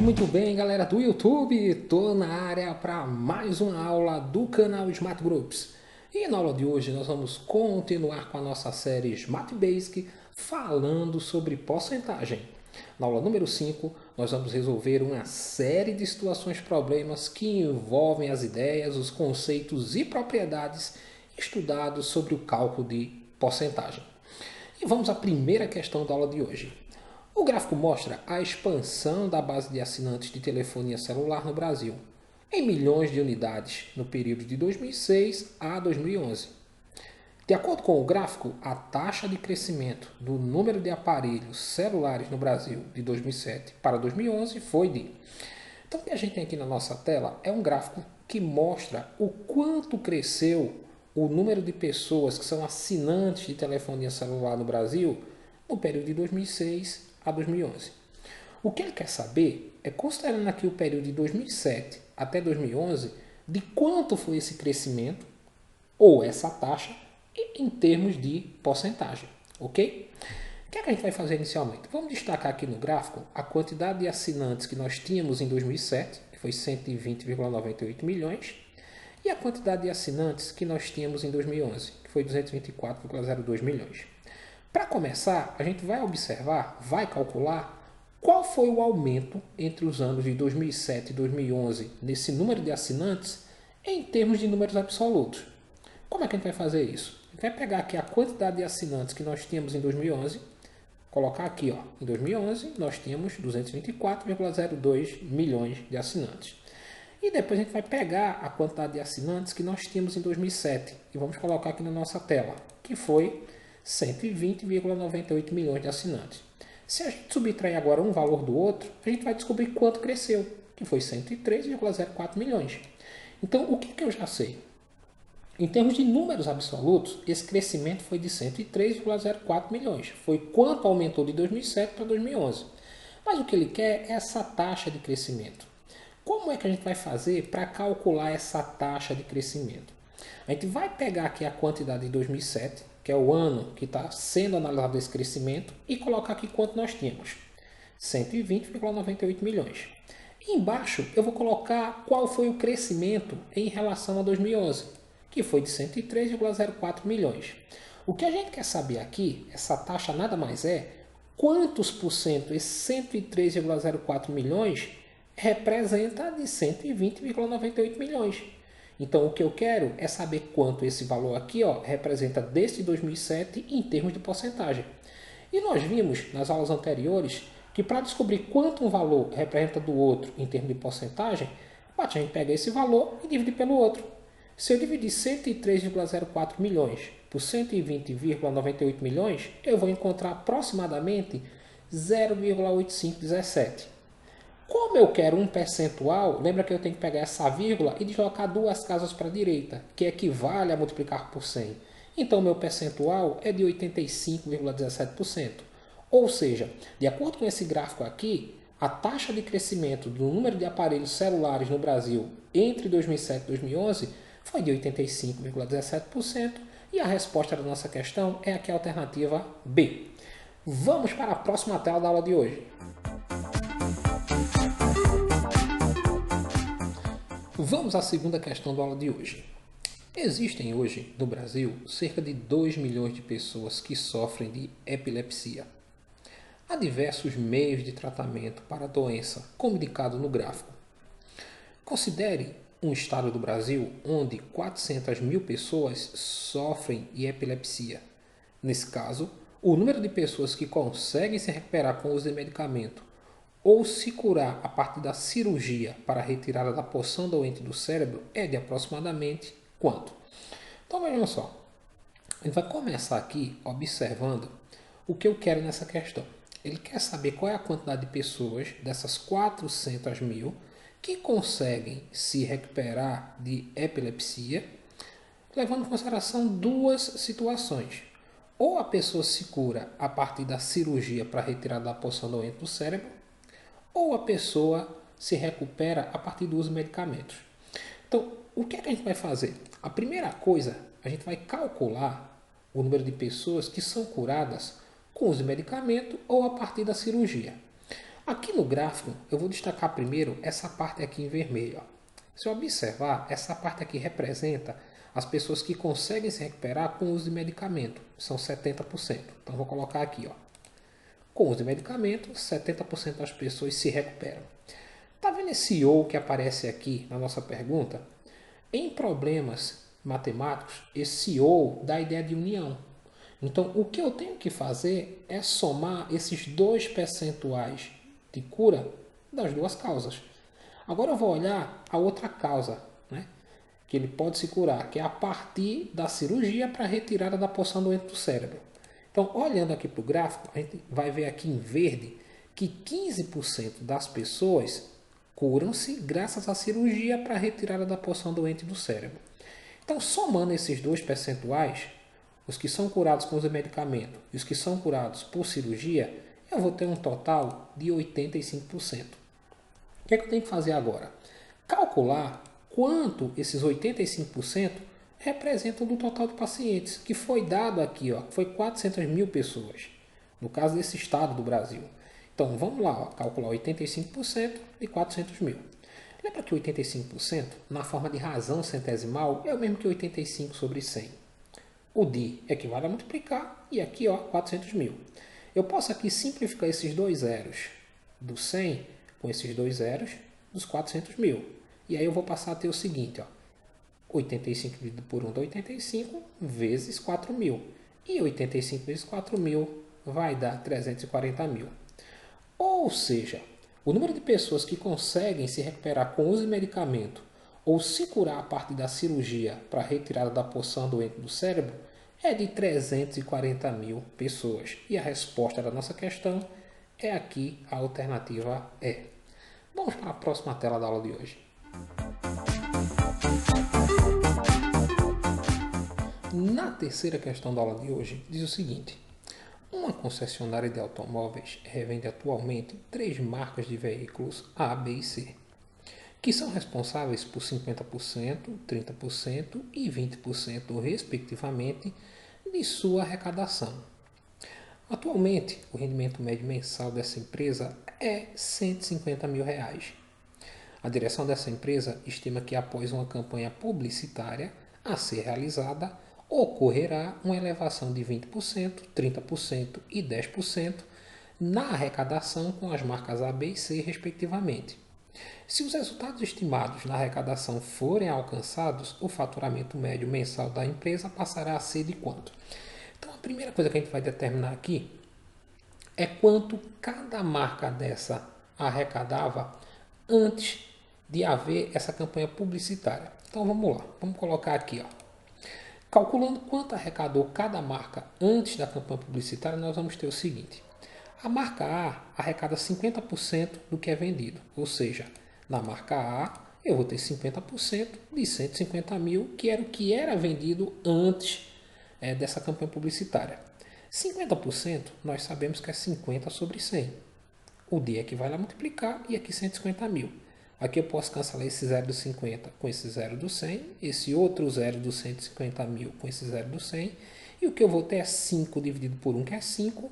muito bem, galera do YouTube. Tô na área para mais uma aula do canal Smart Groups. E na aula de hoje nós vamos continuar com a nossa série Smart Basic falando sobre porcentagem. Na aula número 5, nós vamos resolver uma série de situações problemas que envolvem as ideias, os conceitos e propriedades estudados sobre o cálculo de porcentagem. E vamos à primeira questão da aula de hoje. O gráfico mostra a expansão da base de assinantes de telefonia celular no Brasil, em milhões de unidades, no período de 2006 a 2011. De acordo com o gráfico, a taxa de crescimento do número de aparelhos celulares no Brasil de 2007 para 2011 foi de... Então, o que a gente tem aqui na nossa tela é um gráfico que mostra o quanto cresceu o número de pessoas que são assinantes de telefonia celular no Brasil no período de 2006 a 2011. O que ele quer saber é, considerando aqui o período de 2007 até 2011, de quanto foi esse crescimento, ou essa taxa, em termos de porcentagem, ok? O que é que a gente vai fazer inicialmente? Vamos destacar aqui no gráfico a quantidade de assinantes que nós tínhamos em 2007, que foi 120,98 milhões, e a quantidade de assinantes que nós tínhamos em 2011, que foi 224,02 milhões. Para começar, a gente vai observar, vai calcular qual foi o aumento entre os anos de 2007 e 2011 nesse número de assinantes em termos de números absolutos. Como é que a gente vai fazer isso? A gente vai pegar aqui a quantidade de assinantes que nós tínhamos em 2011, colocar aqui, ó, em 2011 nós tínhamos 224,02 milhões de assinantes. E depois a gente vai pegar a quantidade de assinantes que nós tínhamos em 2007 e vamos colocar aqui na nossa tela, que foi 120,98 milhões de assinantes. Se a gente subtrair agora um valor do outro, a gente vai descobrir quanto cresceu, que foi 103,04 milhões. Então, o que eu já sei? Em termos de números absolutos, esse crescimento foi de 103,04 milhões. Foi quanto aumentou de 2007 para 2011. Mas o que ele quer é essa taxa de crescimento. Como é que a gente vai fazer para calcular essa taxa de crescimento? A gente vai pegar aqui a quantidade de 2007, que é o ano que está sendo analisado esse crescimento, e colocar aqui quanto nós tínhamos. 120,98 milhões. E embaixo eu vou colocar qual foi o crescimento em relação a 2011, que foi de 103,04 milhões. O que a gente quer saber aqui, essa taxa nada mais é quantos por cento esses 103,04 milhões representa de 120,98 milhões. Então, o que eu quero é saber quanto esse valor aqui representa desde 2007 em termos de porcentagem. E nós vimos nas aulas anteriores que para descobrir quanto um valor representa do outro em termos de porcentagem, a gente pega esse valor e divide pelo outro. Se eu dividir 103,04 milhões por 120,98 milhões, eu vou encontrar aproximadamente 0,8517. Como eu quero um percentual, lembra que eu tenho que pegar essa vírgula e deslocar duas casas para a direita, que equivale a multiplicar por 100. Então, meu percentual é de 85,17%. Ou seja, de acordo com esse gráfico aqui, a taxa de crescimento do número de aparelhos celulares no Brasil entre 2007 e 2011 foi de 85,17% e a resposta da nossa questão é aqui a alternativa B. Vamos para a próxima tela da aula de hoje. Vamos à segunda questão da aula de hoje. Existem hoje no Brasil cerca de 2 milhões de pessoas que sofrem de epilepsia. Há diversos meios de tratamento para a doença, como indicado no gráfico. Considere um estado do Brasil onde 400 mil pessoas sofrem de epilepsia. Nesse caso, o número de pessoas que conseguem se recuperar com o uso de medicamento ou se curar a partir da cirurgia para a retirada da porção doente do cérebro é de aproximadamente quanto? Então vejam só, a gente vai começar aqui observando o que eu quero nessa questão. Ele quer saber qual é a quantidade de pessoas dessas 400 mil que conseguem se recuperar de epilepsia, levando em consideração duas situações. Ou a pessoa se cura a partir da cirurgia para a retirada da porção doente do cérebro, ou a pessoa se recupera a partir do uso de medicamentos. Então, o que é que a gente vai fazer? A primeira coisa, a gente vai calcular o número de pessoas que são curadas com uso de medicamento ou a partir da cirurgia. Aqui no gráfico, eu vou destacar primeiro essa parte aqui em vermelho. Ó. Se eu observar, essa parte aqui representa as pessoas que conseguem se recuperar com o uso de medicamento. São 70%. Então, vou colocar aqui, ó. Com o uso de medicamento, 70% das pessoas se recuperam. Está vendo esse ou que aparece aqui na nossa pergunta? Em problemas matemáticos, esse ou dá a ideia de união. Então, o que eu tenho que fazer é somar esses dois percentuais de cura das duas causas. Agora eu vou olhar a outra causa, né? Que ele pode se curar, que é a partir da cirurgia para a retirada da porção doente do cérebro. Então, olhando aqui para o gráfico, a gente vai ver aqui em verde que 15% das pessoas curam-se graças à cirurgia para a retirada da porção doente do cérebro. Então, somando esses dois percentuais, os que são curados com o medicamento e os que são curados por cirurgia, eu vou ter um total de 85%. O que é que eu tenho que fazer agora? Calcular quanto esses 85% representam do total de pacientes, que foi dado aqui, ó, foi 400 mil pessoas, no caso desse estado do Brasil. Então, vamos lá, ó, calcular 85% de 400 mil. Lembra que 85%, na forma de razão centesimal, é o mesmo que 85 sobre 100. O DI equivale a multiplicar e aqui, ó, 400 mil. Eu posso aqui simplificar esses dois zeros do 100 com esses dois zeros dos 400 mil. E aí eu vou passar a ter o seguinte, ó, 85 dividido por 1 dá 85 vezes 4 mil. E 85 vezes 4 mil vai dar 340 mil. Ou seja, o número de pessoas que conseguem se recuperar com o uso de medicamento ou se curar a partir da cirurgia para a retirada da porção doente do cérebro é de 340 mil pessoas. E a resposta da nossa questão é aqui, a alternativa é. Vamos para a próxima tela da aula de hoje. Na terceira questão da aula de hoje, diz o seguinte. Uma concessionária de automóveis revende atualmente 3 marcas de veículos A, B e C, que são responsáveis por 50%, 30% e 20%, respectivamente, de sua arrecadação. Atualmente, o rendimento médio mensal dessa empresa é R$ 150 mil. A direção dessa empresa estima que após uma campanha publicitária a ser realizada, ocorrerá uma elevação de 20%, 30% e 10% na arrecadação com as marcas A, B e C, respectivamente. Se os resultados estimados na arrecadação forem alcançados, o faturamento médio mensal da empresa passará a ser de quanto? Então, a primeira coisa que a gente vai determinar aqui é quanto cada marca dessa arrecadava antes de haver essa campanha publicitária. Então, vamos lá. Vamos colocar aqui, ó. Calculando quanto arrecadou cada marca antes da campanha publicitária, nós vamos ter o seguinte. A marca A arrecada 50% do que é vendido. Ou seja, na marca A, eu vou ter 50% de 150 mil, que era o que era vendido antes dessa campanha publicitária. 50% nós sabemos que é 50 sobre 100. O D equivale a multiplicar e aqui 150 mil. Aqui eu posso cancelar esse 0 do 50 com esse 0 do 100, esse outro 0 do 150 mil com esse 0 do 100, e o que eu vou ter é 5 dividido por 1, que é 5,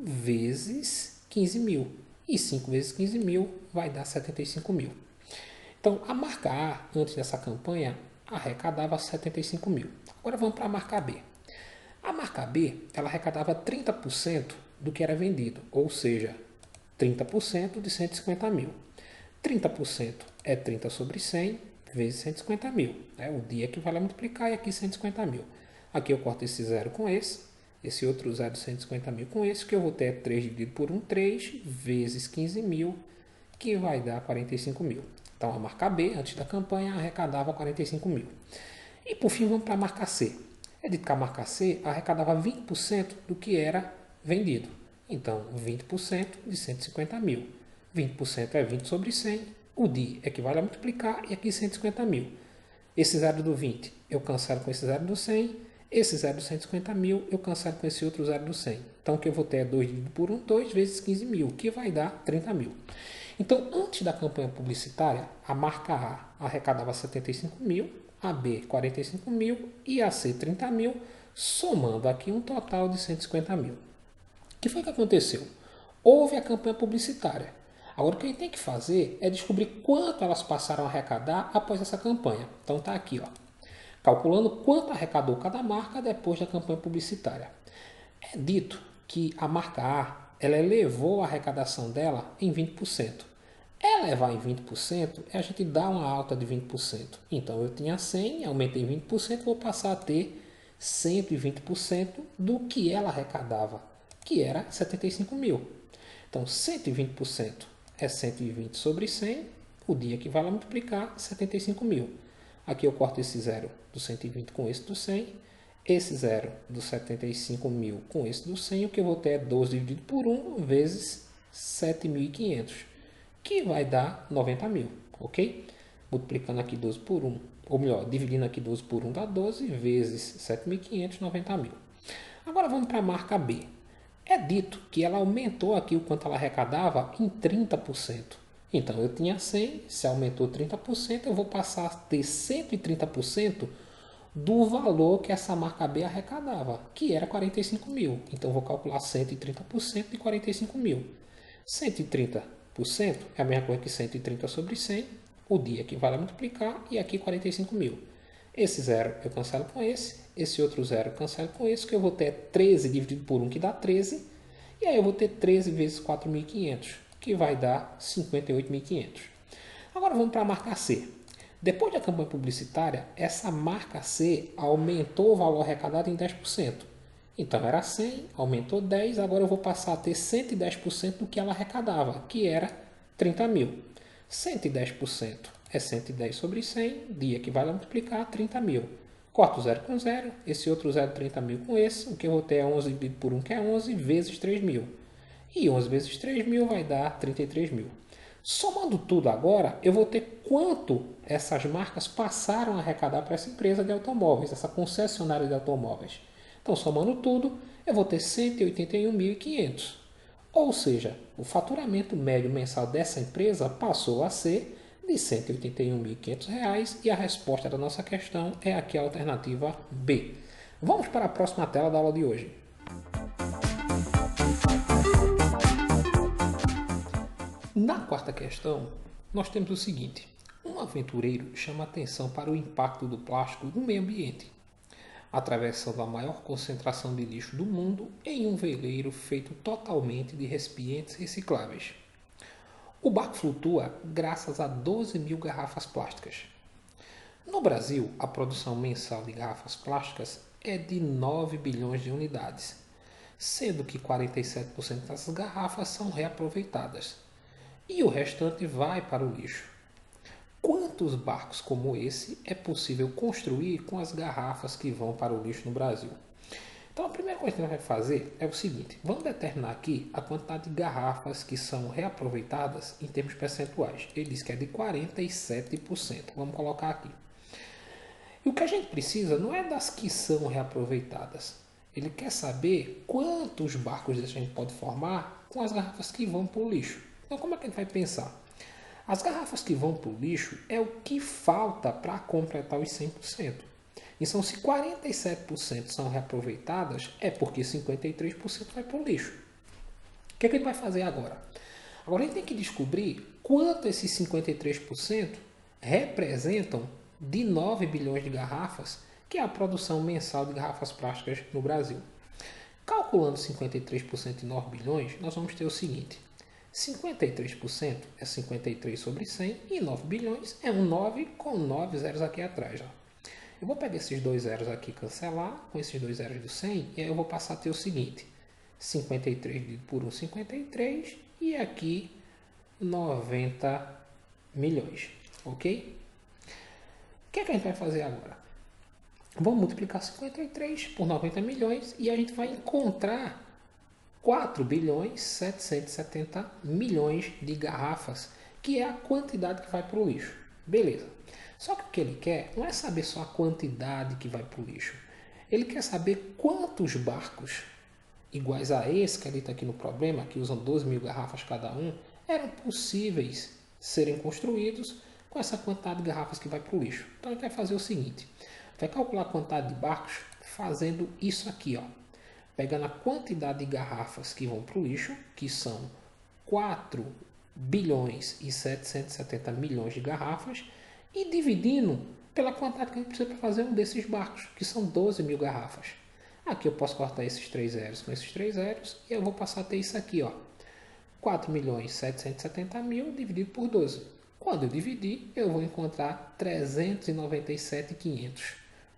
vezes 15 mil. E 5 vezes 15 mil vai dar 75 mil. Então, a marca A, antes dessa campanha, arrecadava 75 mil. Agora vamos para a marca B. A marca B, ela arrecadava 30% do que era vendido, ou seja, 30% de 150 mil. 30% é 30 sobre 100 vezes 150 mil. O dia que vai multiplicar e aqui 150 mil. Aqui eu corto esse 0 com esse outro 0 de 150 mil com esse, que eu vou ter 3 dividido por 1, 3 vezes 15 mil, que vai dar 45 mil. Então a marca B, antes da campanha, arrecadava 45 mil. E por fim vamos para a marca C. É dito que a marca C arrecadava 20% do que era vendido. Então 20% de 150 mil. 20% é 20 sobre 100, o DI equivale a multiplicar e aqui 150 mil. Esse 0 do 20 eu cancelo com esse 0 do 100, esse 0 do 150 mil eu cancelo com esse outro 0 do 100. Então o que eu vou ter é 2 dividido por 1, 2 vezes 15 mil, que vai dar 30 mil. Então antes da campanha publicitária, a marca A arrecadava 75 mil, a B 45 mil e a C 30 mil, somando aqui um total de 150 mil. O que foi que aconteceu? Houve a campanha publicitária. Agora o que a gente tem que fazer é descobrir quanto elas passaram a arrecadar após essa campanha. Então está aqui, ó, calculando quanto arrecadou cada marca depois da campanha publicitária. É dito que a marca A ela elevou a arrecadação dela em 20%. Elevar em 20% é a gente dar uma alta de 20%. Então eu tinha 100, aumentei 20%, vou passar a ter 120% do que ela arrecadava, que era 75 mil. Então 120% é 120 sobre 100, o dia que vai lá multiplicar 75 mil. Aqui eu corto esse zero do 120 com esse do 100, esse zero do 75 mil com esse do 100, o que eu vou ter é 12 dividido por 1 vezes 7.500, que vai dar 90 mil, ok? Multiplicando aqui 12 por 1, ou melhor, dividindo aqui 12 por 1 dá 12 vezes 7.500, 90 mil. Agora vamos para a marca B. É dito que ela aumentou aqui o quanto ela arrecadava em 30%. Então eu tinha 100, se aumentou 30%, eu vou passar a ter 130% do valor que essa marca B arrecadava, que era 45 mil. Então eu vou calcular 130% de 45 mil. 130% é a mesma coisa que 130 sobre 100, o dia que vai multiplicar, e aqui 45 mil. Esse zero eu cancelo com esse outro zero eu cancelo com esse, que eu vou ter 13 dividido por 1, que dá 13, e aí eu vou ter 13 vezes 4.500, que vai dar 58.500. Agora vamos para a marca C. Depois da campanha publicitária, essa marca C aumentou o valor arrecadado em 10%. Então era 100, aumentou 10, agora eu vou passar a ter 110% do que ela arrecadava, que era 30 mil. 110% é 110 sobre 100, dia que vai multiplicar 30 mil. Corto zero com zero, esse outro zero 30 mil com esse, o que eu vou ter é 11 por 1, que é 11, vezes 3 mil. E 11 vezes 3 mil vai dar 33 mil. Somando tudo agora, eu vou ter quanto essas marcas passaram a arrecadar para essa empresa de automóveis, essa concessionária de automóveis. Então, somando tudo, eu vou ter 181.500. Ou seja, o faturamento médio mensal dessa empresa passou a ser de R$ 181.500 e a resposta da nossa questão é aqui a alternativa B. Vamos para a próxima tela da aula de hoje. Na quarta questão, nós temos o seguinte: um aventureiro chama atenção para o impacto do plástico no meio ambiente, atravessando a maior concentração de lixo do mundo em um veleiro feito totalmente de recipientes recicláveis. O barco flutua graças a 12 mil garrafas plásticas. No Brasil, a produção mensal de garrafas plásticas é de 9 bilhões de unidades, sendo que 47% dessas garrafas são reaproveitadas e o restante vai para o lixo. Quantos barcos como esse é possível construir com as garrafas que vão para o lixo no Brasil? Então a primeira coisa que a gente vai fazer é o seguinte: vamos determinar aqui a quantidade de garrafas que são reaproveitadas em termos percentuais. Ele diz que é de 47%. Vamos colocar aqui. E o que a gente precisa não é das que são reaproveitadas. Ele quer saber quantos barcos a gente pode formar com as garrafas que vão para o lixo. Então como é que a gente vai pensar? As garrafas que vão para o lixo é o que falta para completar os 100%. Então, se 47% são reaproveitadas, é porque 53% vai para o lixo. O que a gente vai fazer agora? Agora a gente tem que descobrir quanto esses 53% representam de 9 bilhões de garrafas, que é a produção mensal de garrafas plásticas no Brasil. Calculando 53% de 9 bilhões, nós vamos ter o seguinte: 53% é 53 sobre 100 e 9 bilhões é um 9 com 9 zeros aqui atrás. Ó. Eu vou pegar esses dois zeros aqui e cancelar com esses dois zeros do 100 e aí eu vou passar a ter o seguinte: 53 dividido por 1, 53 e aqui 90 milhões, ok? O que é que a gente vai fazer agora? Vamos multiplicar 53 por 90 milhões e a gente vai encontrar 4 bilhões 770 milhões de garrafas, que é a quantidade que vai para o lixo. Beleza. Só que o que ele quer não é saber só a quantidade que vai para o lixo. Ele quer saber quantos barcos iguais a esse que ele está aqui no problema, que usam 12 mil garrafas cada um, eram possíveis serem construídos com essa quantidade de garrafas que vai para o lixo. Então a gente vai fazer o seguinte: vai calcular a quantidade de barcos fazendo isso aqui, ó. Pegando a quantidade de garrafas que vão para o lixo, que são 4 bilhões e 770 milhões de garrafas e dividindo pela quantidade que a gente precisa para fazer um desses barcos, que são 12 mil garrafas. Aqui eu posso cortar esses 3 zeros com esses 3 zeros e eu vou passar a ter isso aqui, ó. 4 milhões 770 mil dividido por 12. Quando eu dividir, eu vou encontrar 397.500.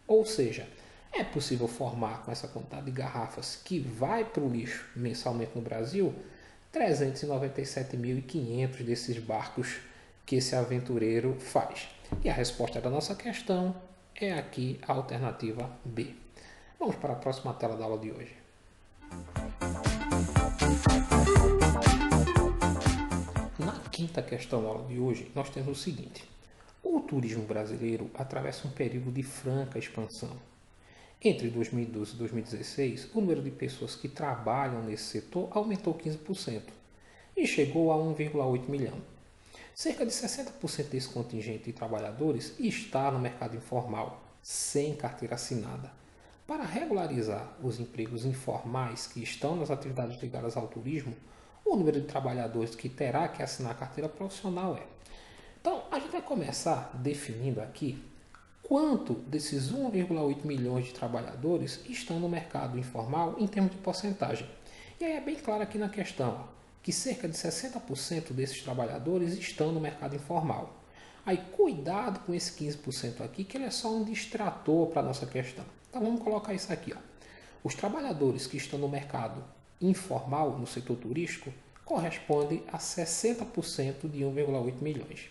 Ou seja, é possível formar com essa quantidade de garrafas que vai para o lixo mensalmente no Brasil 397.500 desses barcos que esse aventureiro faz. E a resposta da nossa questão é aqui a alternativa B. Vamos para a próxima tela da aula de hoje. Na quinta questão da aula de hoje, nós temos o seguinte. O turismo brasileiro atravessa um período de franca expansão. Entre 2012 e 2016, o número de pessoas que trabalham nesse setor aumentou 15% e chegou a 1,8 milhão. Cerca de 60% desse contingente de trabalhadores está no mercado informal, sem carteira assinada. Para regularizar os empregos informais que estão nas atividades ligadas ao turismo, o número de trabalhadores que terá que assinar a carteira profissional é. Então, a gente vai começar definindo aqui quanto desses 1,8 milhões de trabalhadores estão no mercado informal em termos de porcentagem. E aí é bem claro aqui na questão que cerca de 60% desses trabalhadores estão no mercado informal. Aí cuidado com esse 15% aqui, que ele é só um distrator para a nossa questão. Então vamos colocar isso aqui. Ó. Os trabalhadores que estão no mercado informal, no setor turístico, correspondem a 60% de 1,8 milhões.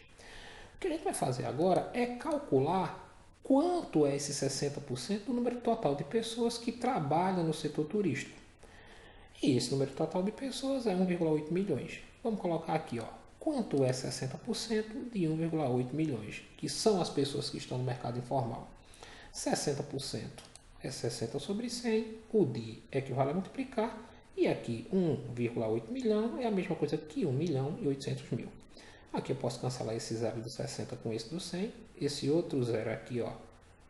O que a gente vai fazer agora é calcular quanto é esse 60% do número total de pessoas que trabalham no setor turístico. E esse número total de pessoas é 1,8 milhões. Vamos colocar aqui, ó, quanto é 60% de 1,8 milhões, que são as pessoas que estão no mercado informal. 60% é 60 sobre 100, o de equivale a multiplicar, e aqui 1,8 milhão é a mesma coisa que 1 milhão e 800 mil. Aqui eu posso cancelar esse zero do 60 com esse do 100, esse outro zero aqui, ó,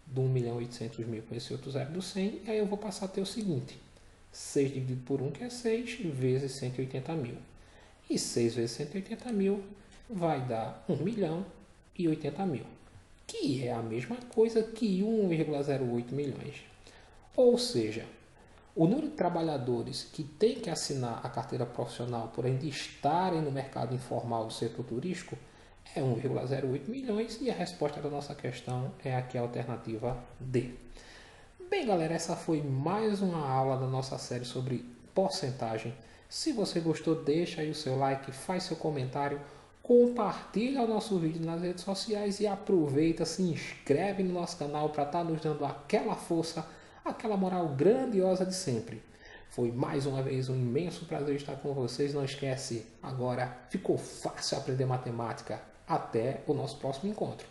do 1 milhão e 800 mil com esse outro zero do 100, e aí eu vou passar a ter o seguinte, 6 dividido por 1, que é 6, vezes 180 mil. E 6 vezes 180 mil vai dar 1 milhão e 80 mil, que é a mesma coisa que 1,08 milhões. Ou seja, o número de trabalhadores que tem que assinar a carteira profissional por ainda estarem no mercado informal do setor turístico é 1,08 milhões e a resposta da nossa questão é aqui a alternativa D. Bem, galera, essa foi mais uma aula da nossa série sobre porcentagem. Se você gostou, deixa aí o seu like, faz seu comentário, compartilha o nosso vídeo nas redes sociais e aproveita, se inscreve no nosso canal para estar nos dando aquela força, aquela moral grandiosa de sempre. Foi mais uma vez um imenso prazer estar com vocês. Não esquece, agora ficou fácil aprender matemática. Até o nosso próximo encontro.